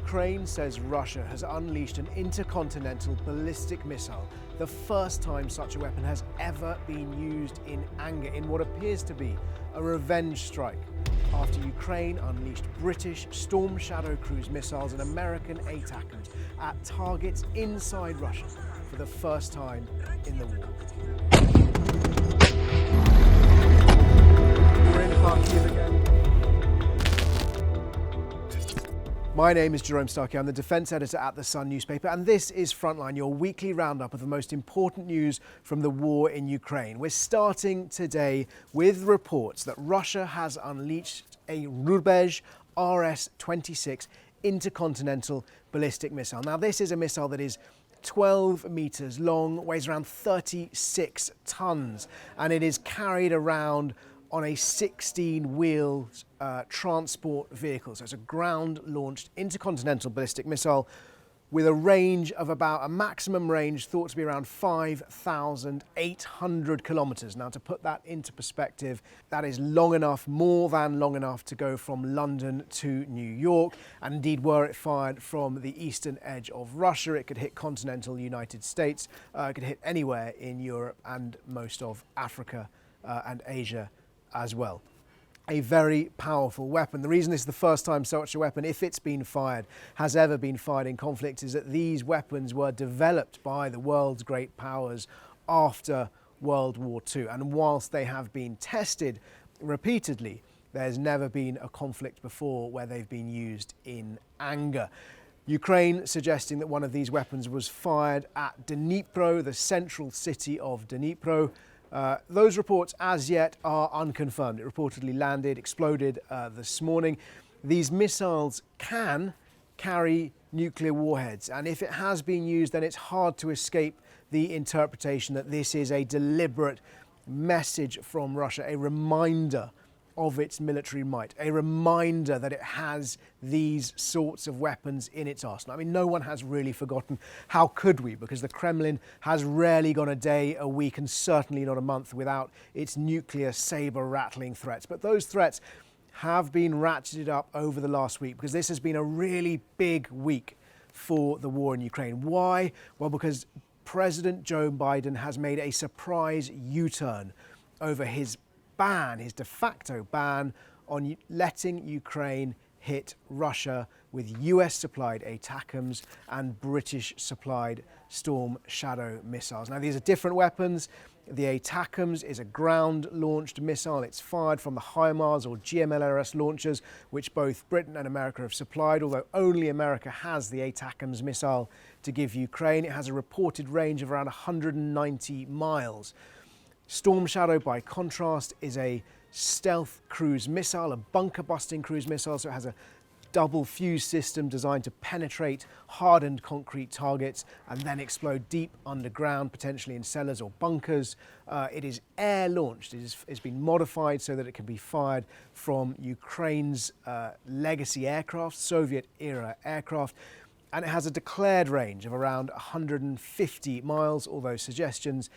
Ukraine says Russia has unleashed an intercontinental ballistic missile, the first time such a weapon has ever been used in anger, in what appears to be a revenge strike, after Ukraine unleashed British Storm-Shadow cruise missiles and American ATACMS at targets inside Russia for the first time in the war. We're in Kyiv again. My name is Jerome Starkey. I'm the defence editor at The Sun newspaper, and this is Frontline, your weekly roundup of the most important news from the war in Ukraine. We're starting today with reports that Russia has unleashed a Rubezh R-26 intercontinental ballistic missile. Now, this is a missile that is 12 metres long, weighs around 36 tonnes, and it is carried around on a 16-wheel transport vehicle. So it's a ground-launched intercontinental ballistic missile with a range of about a maximum range thought to be around 5,800 kilometres. Now, to put that into perspective, that is long enough, more than long enough, to go from London to New York. And indeed, were it fired from the eastern edge of Russia, it could hit continental United States, it could hit anywhere in Europe and most of Africa and Asia as well. A very powerful weapon. The reason this is the first time such a weapon, if it's been fired, has ever been fired in conflict is that these weapons were developed by the world's great powers after World War II. And whilst they have been tested repeatedly, there's never been a conflict before where they've been used in anger. Ukraine suggesting that one of these weapons was fired at Dnipro, the central city of Dnipro. Those reports as yet are unconfirmed. It reportedly landed, exploded this morning. These missiles can carry nuclear warheads, and if it has been used, then it's hard to escape the interpretation that this is a deliberate message from Russia, a reminder of its military might, a reminder that it has these sorts of weapons in its arsenal. I mean, no one has really forgotten. How could we? Because the Kremlin has rarely gone a day, a week, and certainly not a month without its nuclear saber-rattling threats. But those threats have been ratcheted up over the last week because this has been a really big week for the war in Ukraine. Why? Well, because President Joe Biden has made a surprise U-turn over his de facto ban on letting Ukraine hit Russia with US-supplied ATACMS and British-supplied Storm-Shadow missiles. Now, these are different weapons. The ATACMS is a ground-launched missile. It's fired from the HIMARS or GMLRS launchers, which both Britain and America have supplied, although only America has the ATACMS missile to give Ukraine. It has a reported range of around 190 miles. StormShadow, by contrast, is a stealth cruise missile, a bunker-busting cruise missile, so it has a double fuse system designed to penetrate hardened concrete targets and then explode deep underground, potentially in cellars or bunkers. It is air-launched. It's been modified so that it can be fired from Ukraine's legacy aircraft, Soviet-era aircraft. And it has a declared range of around 150 miles, although suggestions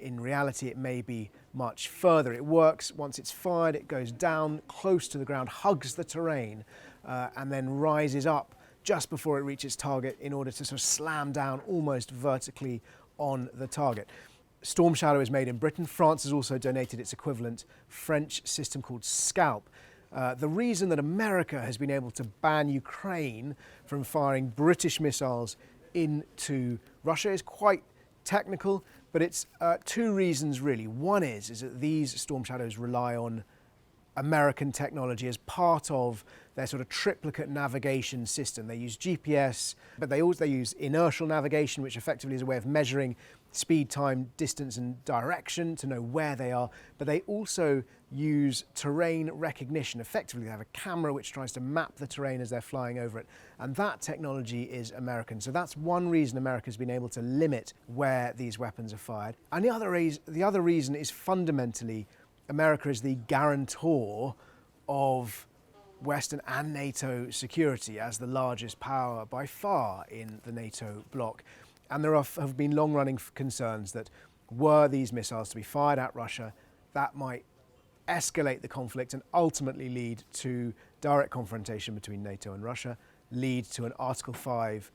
in reality it may be much further. It works once it's fired, it goes down close to the ground, hugs the terrain, and then rises up just before it reaches target in order to sort of slam down almost vertically on the target. StormShadow is made in Britain. France has also donated its equivalent French system called Scalp. The reason that America has been able to ban Ukraine from firing British missiles into Russia is quite technical, but it's two reasons really. One is that these StormShadows rely on American technology as part of their sort of triplicate navigation system. They use GPS, but they use inertial navigation, which effectively is a way of measuring speed, time, distance and direction to know where they are. But they also use terrain recognition. Effectively, they have a camera which tries to map the terrain as they're flying over it. And that technology is American. So that's one reason America's been able to limit where these weapons are fired. And the other reason is fundamentally America is the guarantor of Western and NATO security as the largest power by far in the NATO bloc. And there have been long-running concerns that were these missiles to be fired at Russia, that might escalate the conflict and ultimately lead to direct confrontation between NATO and Russia, lead to an Article 5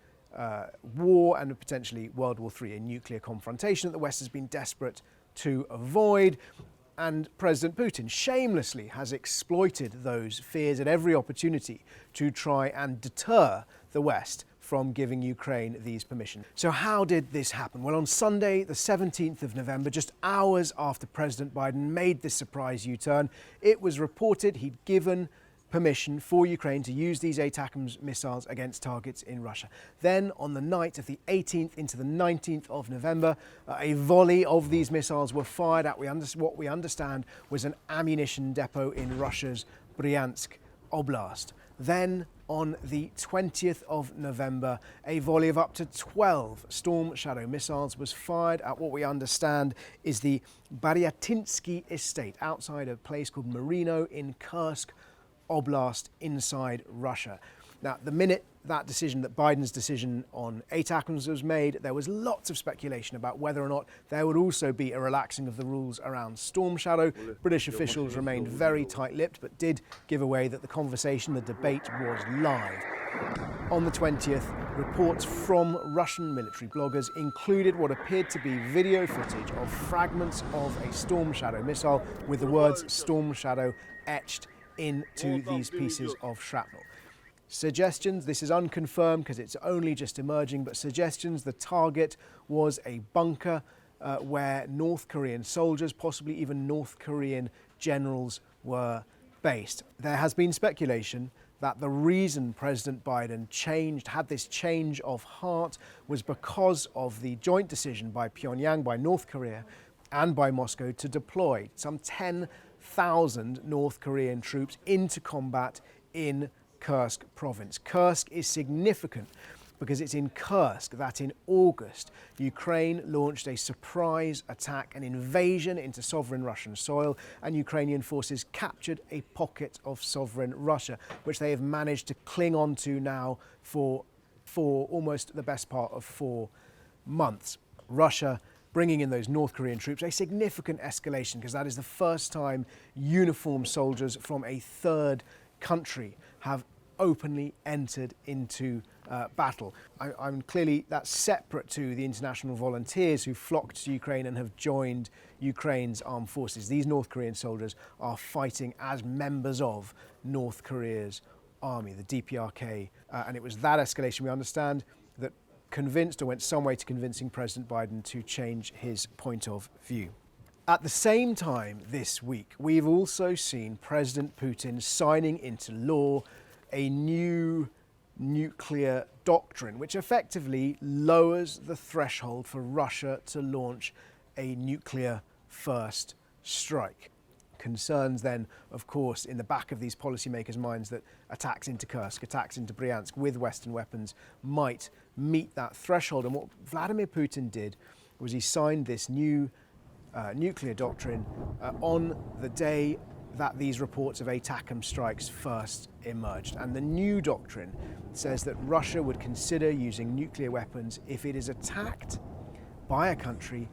war and potentially World War III, a nuclear confrontation that the West has been desperate to avoid. And President Putin shamelessly has exploited those fears at every opportunity to try and deter the West from giving Ukraine these permissions. So how did this happen? Well, on Sunday, the 17th of November, just hours after President Biden made this surprise U-turn, it was reported he'd given permission for Ukraine to use these ATACMS missiles against targets in Russia. Then, on the night of the 18th into the 19th of November, a volley of these missiles were fired at what we understand was an ammunition depot in Russia's Bryansk Oblast. Then, on the 20th of November, a volley of up to 12 Storm Shadow missiles was fired at what we understand is the Baryatinsky estate outside a place called Marino in Kursk Oblast inside Russia. Now, the minute that Biden's decision on ATACMS was made, there was lots of speculation about whether or not there would also be a relaxing of the rules around Storm Shadow. British officials remained very tight-lipped, but did give away that the conversation, the debate was live. On the 20th, reports from Russian military bloggers included what appeared to be video footage of fragments of a Storm Shadow missile with the words Storm Shadow etched into these pieces of shrapnel. Suggestions, this is unconfirmed because it's only just emerging, but suggestions the target was a bunker where North Korean soldiers, possibly even North Korean generals, were based. There has been speculation that the reason President Biden had this change of heart was because of the joint decision by Pyongyang, by North Korea, and by Moscow to deploy some 10,000 North Korean troops into combat in Kursk province. Kursk is significant because it's in Kursk that in August, Ukraine launched a surprise attack, an invasion into sovereign Russian soil, and Ukrainian forces captured a pocket of sovereign Russia, which they have managed to cling on to now for almost the best part of 4 months. Russia bringing in those North Korean troops, a significant escalation because that is the first time uniformed soldiers from a third country have openly entered into battle. I'm clearly, that's separate to the international volunteers who flocked to Ukraine and have joined Ukraine's armed forces. These North Korean soldiers are fighting as members of North Korea's army, the DPRK, and it was that escalation, we understand, that convinced or went some way to convincing President Biden to change his point of view. At the same time this week, we've also seen President Putin signing into law a new nuclear doctrine, which effectively lowers the threshold for Russia to launch a nuclear first strike. Concerns then, of course, in the back of these policymakers' minds that attacks into Kursk, attacks into Bryansk with Western weapons might meet that threshold. And what Vladimir Putin did was he signed this new nuclear doctrine on the day that these reports of ATACMS strikes first emerged. And the new doctrine says that Russia would consider using nuclear weapons if it is attacked by a country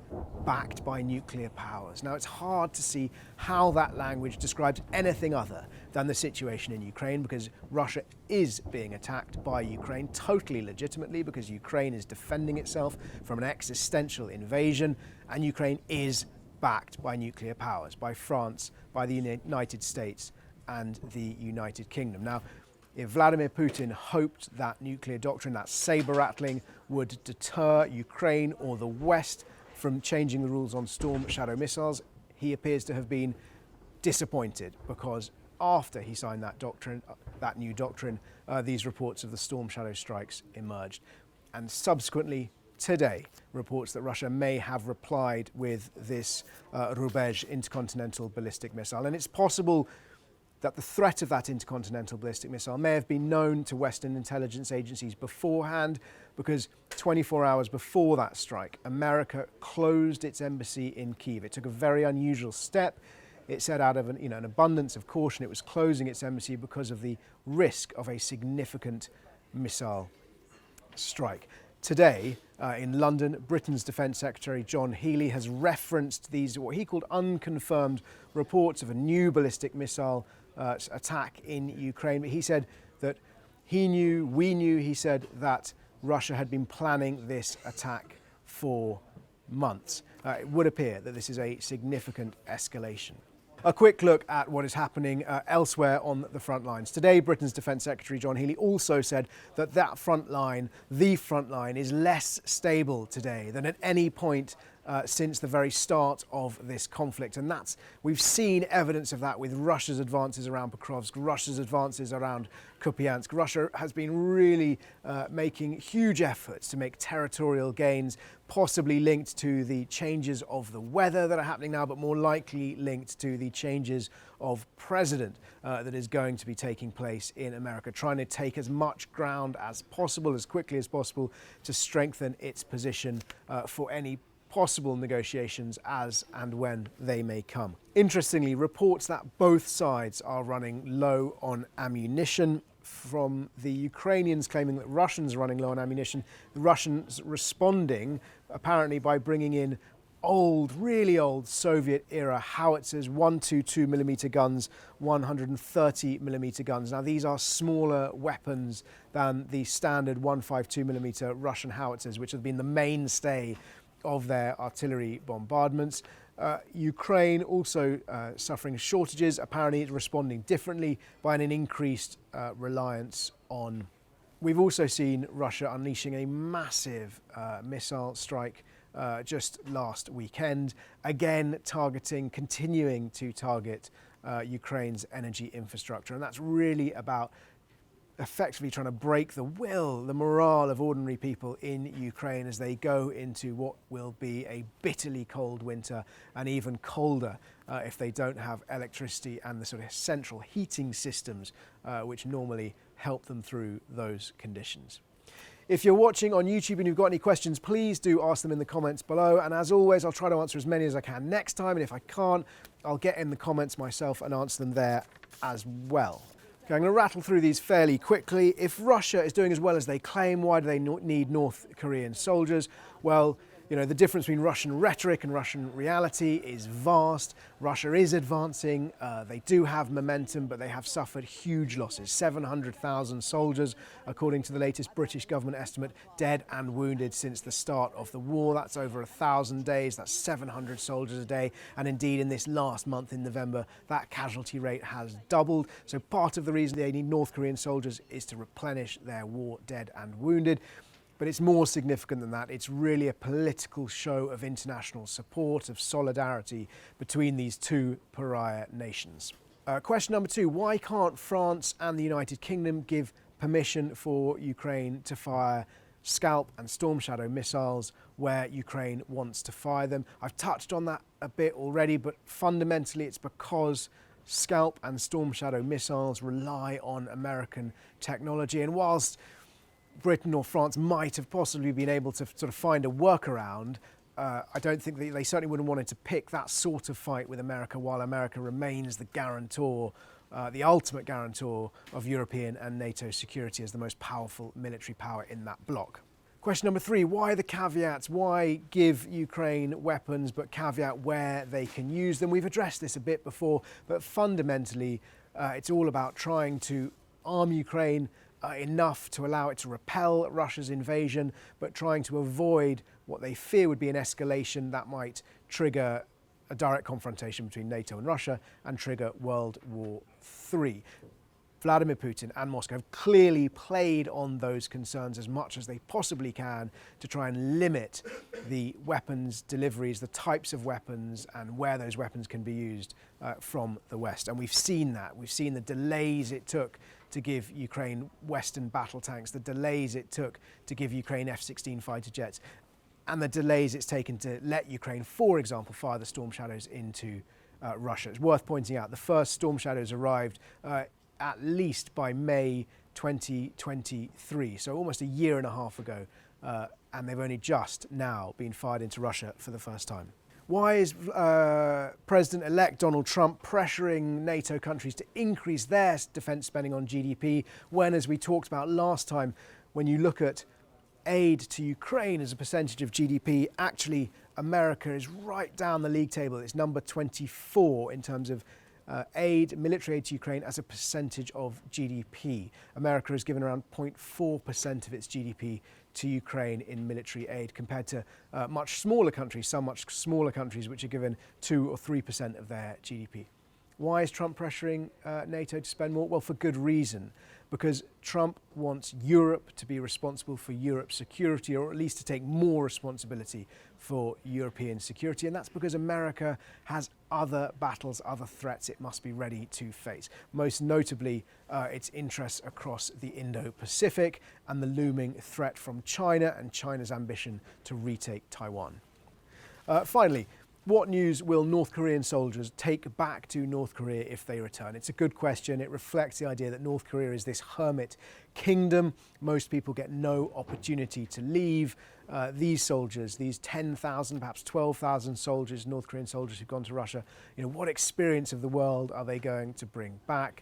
backed by nuclear powers. Now, it's hard to see how that language describes anything other than the situation in Ukraine, because Russia is being attacked by Ukraine totally legitimately, because Ukraine is defending itself from an existential invasion, and Ukraine is backed by nuclear powers, by France, by the United States, and the United Kingdom. Now, if Vladimir Putin hoped that nuclear doctrine, that saber-rattling, would deter Ukraine or the West from changing the rules on Storm Shadow missiles, he appears to have been disappointed, because after he signed that doctrine, that new doctrine, these reports of the Storm Shadow strikes emerged. And subsequently, today, reports that Russia may have replied with this Rubezh intercontinental ballistic missile. And it's possible that the threat of that intercontinental ballistic missile may have been known to Western intelligence agencies beforehand, because 24 hours before that strike, America closed its embassy in Kyiv. It took a very unusual step. It said out of an abundance of caution it was closing its embassy because of the risk of a significant missile strike. Today, in London, Britain's Defence Secretary John Healey has referenced these, what he called unconfirmed reports of a new ballistic missile attack in Ukraine. But he said that He knew, we knew, he said, that Russia had been planning this attack for months. It would appear that this is a significant escalation. A quick look at what is happening elsewhere on the front lines. Today, Britain's Defence Secretary John Healey also said that the front line, is less stable today than at any point since the very start of this conflict. And we've seen evidence of that with Russia's advances around Pokrovsk, Russia's advances around Kupiansk. Russia has been really making huge efforts to make territorial gains, possibly linked to the changes of the weather that are happening now, but more likely linked to the changes of president that is going to be taking place in America, trying to take as much ground as possible, as quickly as possible, to strengthen its position for any possible negotiations as and when they may come. Interestingly, reports that both sides are running low on ammunition, from the Ukrainians claiming that Russians are running low on ammunition, the Russians responding apparently by bringing in really old Soviet-era howitzers, 122mm guns, 130mm guns. Now, these are smaller weapons than the standard 152mm Russian howitzers, which have been the mainstay of their artillery bombardments. Ukraine also suffering shortages, apparently responding differently by an increased reliance on. We've also seen Russia unleashing a massive missile strike just last weekend, again continuing to target Ukraine's energy infrastructure. And that's really about effectively trying to break the will, the morale of ordinary people in Ukraine as they go into what will be a bitterly cold winter, and even colder if they don't have electricity and the sort of central heating systems which normally help them through those conditions. If you're watching on YouTube and you've got any questions, please do ask them in the comments below. And as always, I'll try to answer as many as I can next time. And if I can't, I'll get in the comments myself and answer them there as well. Okay, I'm going to rattle through these fairly quickly. If Russia is doing as well as they claim, why do they need North Korean soldiers? Well, you know, the difference between Russian rhetoric and Russian reality is vast. Russia is advancing. They do have momentum, but they have suffered huge losses. 700,000 soldiers, according to the latest British government estimate, dead and wounded since the start of the war. That's over 1,000 days. That's 700 soldiers a day. And indeed, in this last month in November, that casualty rate has doubled. So part of the reason they need North Korean soldiers is to replenish their war dead and wounded. But it's more significant than that. It's really a political show of international support, of solidarity between these two pariah nations. Question number 2, why can't France and the United Kingdom give permission for Ukraine to fire Scalp and Storm Shadow missiles where Ukraine wants to fire them? I've touched on that a bit already, but fundamentally it's because Scalp and Storm Shadow missiles rely on American technology. And whilst Britain or France might have possibly been able to sort of find a workaround, I don't think they certainly wouldn't want to pick that sort of fight with America, while America remains the guarantor, the ultimate guarantor of European and NATO security as the most powerful military power in that bloc. Question number 3, why the caveats? Why give Ukraine weapons but caveat where they can use them? We've addressed this a bit before, but fundamentally it's all about trying to arm Ukraine enough to allow it to repel Russia's invasion, but trying to avoid what they fear would be an escalation that might trigger a direct confrontation between NATO and Russia and trigger World War III. Vladimir Putin and Moscow have clearly played on those concerns as much as they possibly can to try and limit the weapons deliveries, the types of weapons and where those weapons can be used from the West. And we've seen that. We've seen the delays it took to give Ukraine Western battle tanks, the delays it took to give Ukraine F-16 fighter jets, and the delays it's taken to let Ukraine, for example, fire the Storm Shadows into Russia. It's worth pointing out the first Storm Shadows arrived at least by May 2023, so almost a year and a half ago, and they've only just now been fired into Russia for the first time. Why is President-elect Donald Trump pressuring NATO countries to increase their defence spending on GDP when, as we talked about last time, when you look at aid to Ukraine as a percentage of GDP, actually America is right down the league table. It's number 24 in terms of military aid to Ukraine as a percentage of GDP. America has given around 0.4% of its GDP to Ukraine in military aid, compared to much smaller countries, some much smaller countries which are given 2 or 3% of their GDP. Why is Trump pressuring NATO to spend more? Well, for good reason. Because Trump wants Europe to be responsible for Europe's security, or at least to take more responsibility for European security. And that's because America has other battles, other threats it must be ready to face. Most notably, its interests across the Indo-Pacific and the looming threat from China and China's ambition to retake Taiwan. Finally, what news will North Korean soldiers take back to North Korea if they return? It's a good question. It reflects the idea that North Korea is this hermit kingdom. Most people get no opportunity to leave. These soldiers, these 10,000, perhaps 12,000 soldiers, North Korean soldiers who've gone to Russia, what experience of the world are they going to bring back?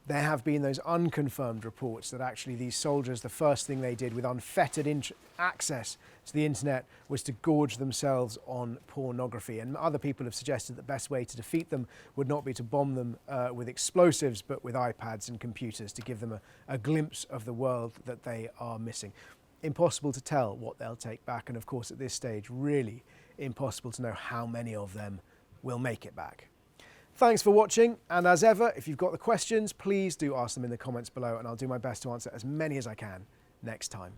There have been those unconfirmed reports that actually these soldiers, the first thing they did with unfettered access to the internet was to gorge themselves on pornography. And other people have suggested the best way to defeat them would not be to bomb them with explosives, but with iPads and computers to give them a glimpse of the world that they are missing. Impossible to tell what they'll take back. And of course, at this stage, really impossible to know how many of them will make it back. Thanks for watching, and as ever, if you've got the questions, please do ask them in the comments below, and I'll do my best to answer as many as I can next time.